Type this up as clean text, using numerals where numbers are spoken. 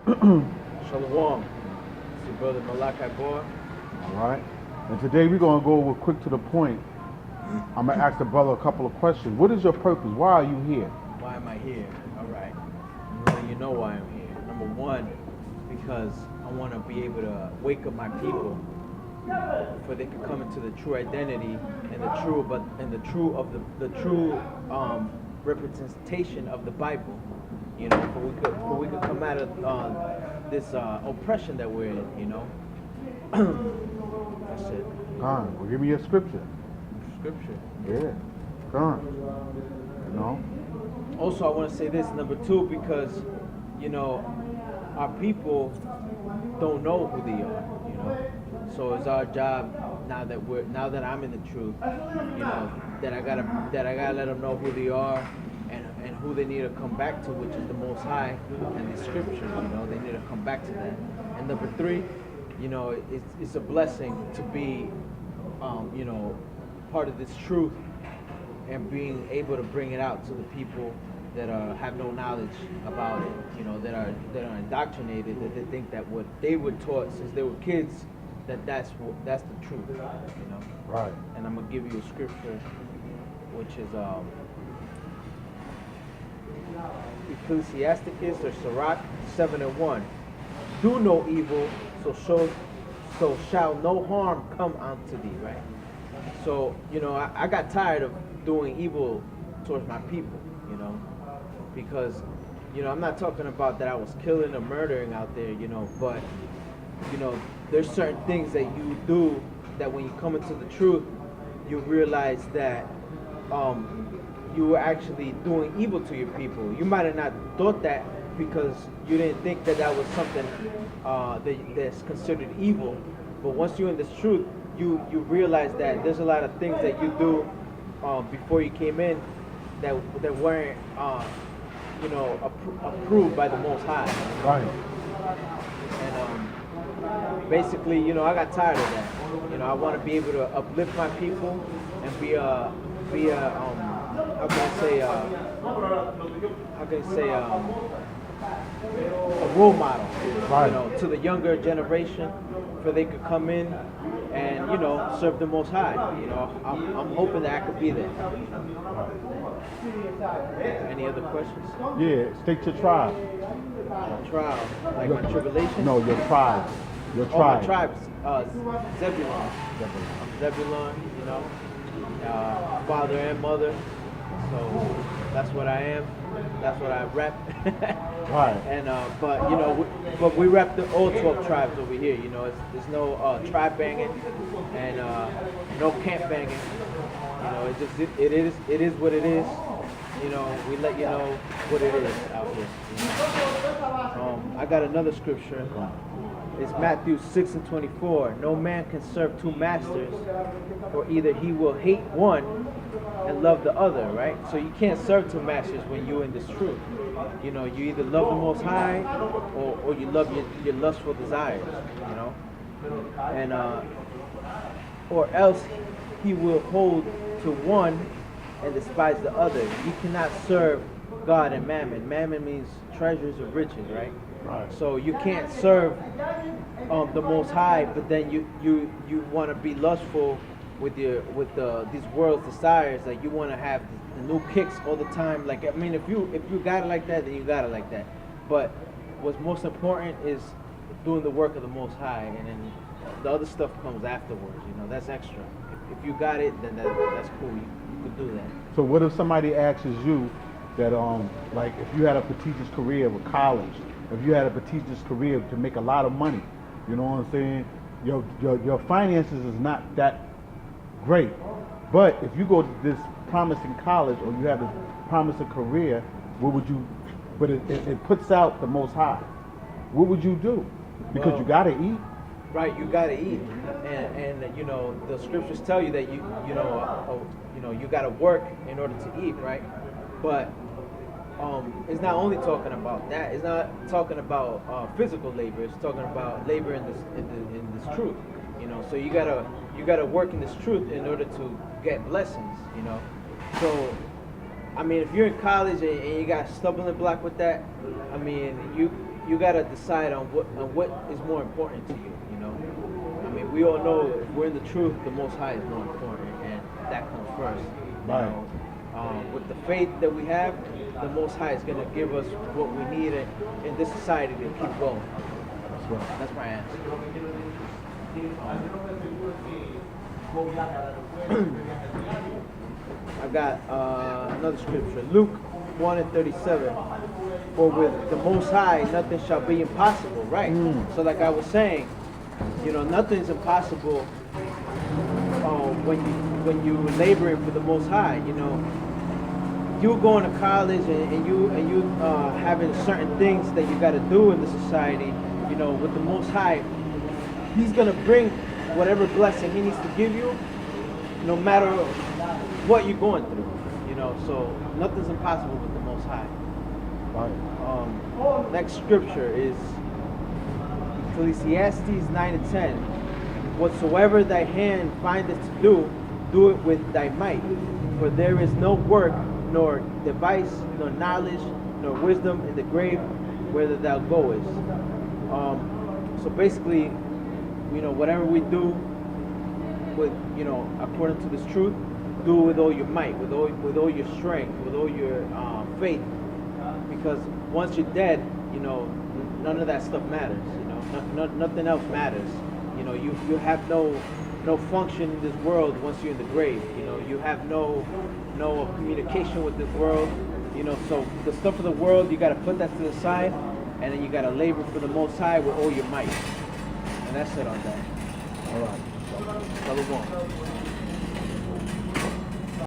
Shalom. It's your brother Malachi Boy. All right. And today we're going to go over quick to the point. I'm going to ask the brother a couple of questions. What is your purpose? Why are you here? Why am I here? All right. I'm letting you know why I'm here. Number one, because I want to be able to wake up my people, for they can come into the true identity and the true representation of the Bible. You know, for we could come out of this oppression that we're in. You know. That's it. Gone. Well, give me your scripture. Scripture. Yeah. Gone. You know? Also, I want to say this, number two, because, you know, our people don't know who they are, you know. So it's our job now that I'm in the truth, you know, that I gotta let them know who they are and who they need to come back to, which is the Most High and the Scriptures. You know, they need to come back to that. And number three, you know, it's a blessing to be, you know, part of this truth and being able to bring it out to the people that have no knowledge about it, you know, that are indoctrinated, that they think that what they were taught since they were kids, that's the truth, you know. Right. And I'm gonna give you a scripture, which is Ecclesiasticus or Sirach 7:1. Do no evil, so shall no harm come unto thee. Right. So you know, I got tired of doing evil towards my people, you know, because, you know, I'm not talking about that I was killing or murdering out there, you know, but, you know, there's certain things that you do that when you come into the truth, you realize that you were actually doing evil to your people. You might have not thought that because you didn't think that that was something that's considered evil, but once you're in this truth, you realize that there's a lot of things that you do before you came in that weren't you know, approved by the Most High. Right. And basically, you know, I got tired of that. You know, I want to be able to uplift my people and be a how can I say a role model, Right. you know, to the younger generation, for they could come in and, you know, serve the Most High. You know, I'm hoping that I could be there. Any other questions? Yeah. State your tribe. My trial, like my tribulation? No, your tribe. Your Oh, my tribe. tribes, Zebulon. I'm Zebulon, you know, father and mother. So that's what I am. That's what I rep. Right. And but you know, we rep the all 12 tribes over here. You know, there's no tribe banging and no camp banging. You know, it is what it is. You know, we let you know what it is out here. You know? I got another scripture. It's Matthew 6:24. No man can serve two masters, for either he will hate one and love the other, right? So you can't serve two masters when you're in this truth. You know, you either love the Most High or you love your lustful desires, you know? And or else he will hold to one and despise the other. You cannot serve God and mammon. Mammon means treasures or riches, right? Right. So you can't serve the Most High, but then you want to be lustful with these world's desires. Like you want to have the new kicks all the time. Like, I mean, if you got it like that, then you got it like that. But what's most important is doing the work of the Most High, and then the other stuff comes afterwards. You know, that's extra. If you got it, then that's cool. You could do that. So what if somebody asks you that, like, if you had a prestigious career with college, if you had a prestigious career to make a lot of money, you know what I'm saying? Your finances is not that great, but if you go to this promising college or you have a promising career, what would you? But it puts out the Most High. What would you do? Because Well, you got to eat. Right, you gotta eat, and you know the scriptures tell you that you know you gotta work in order to eat, right? But it's not only talking about that. It's not talking about physical labor. It's talking about labor in this truth. You know, so you gotta work in this truth in order to get blessings. You know, so I mean, if you're in college and you got a stumbling block with that, I mean, you gotta decide on what is more important to you. You know, I mean, we all know if we're in the truth, the Most High is more important, and that comes first. You Right. know, with the faith that we have, the Most High is gonna give us what we need in this society to keep going. That's right. That's my answer. I got another scripture, Luke 1:37. For with the Most High, nothing shall be impossible. Right. So, like I was saying, you know, nothing's impossible when you laboring for the Most High. You know, you going to college and you having certain things that you got to do in the society. You know, with the Most High, He's gonna bring whatever blessing He needs to give you, no matter what you're going through. You know, so nothing's impossible with the Most High. Right. Next scripture is Ecclesiastes 9:10. Whatsoever thy hand findeth to do, do it with thy might. For there is no work, nor device, nor knowledge, nor wisdom in the grave whither thou goest. So basically, you know, whatever we do with, you know, according to this truth, do it with all your might, with all your strength, with all your faith. Because once you're dead, you know, none of that stuff matters. You know, nothing else matters. You know, you have no function in this world once you're in the grave. You know, you have no communication with this world. You know, so the stuff of the world, you got to put that to the side, and then you got to labor for the Most High with all your might. And that's it on that. All right. Shalom.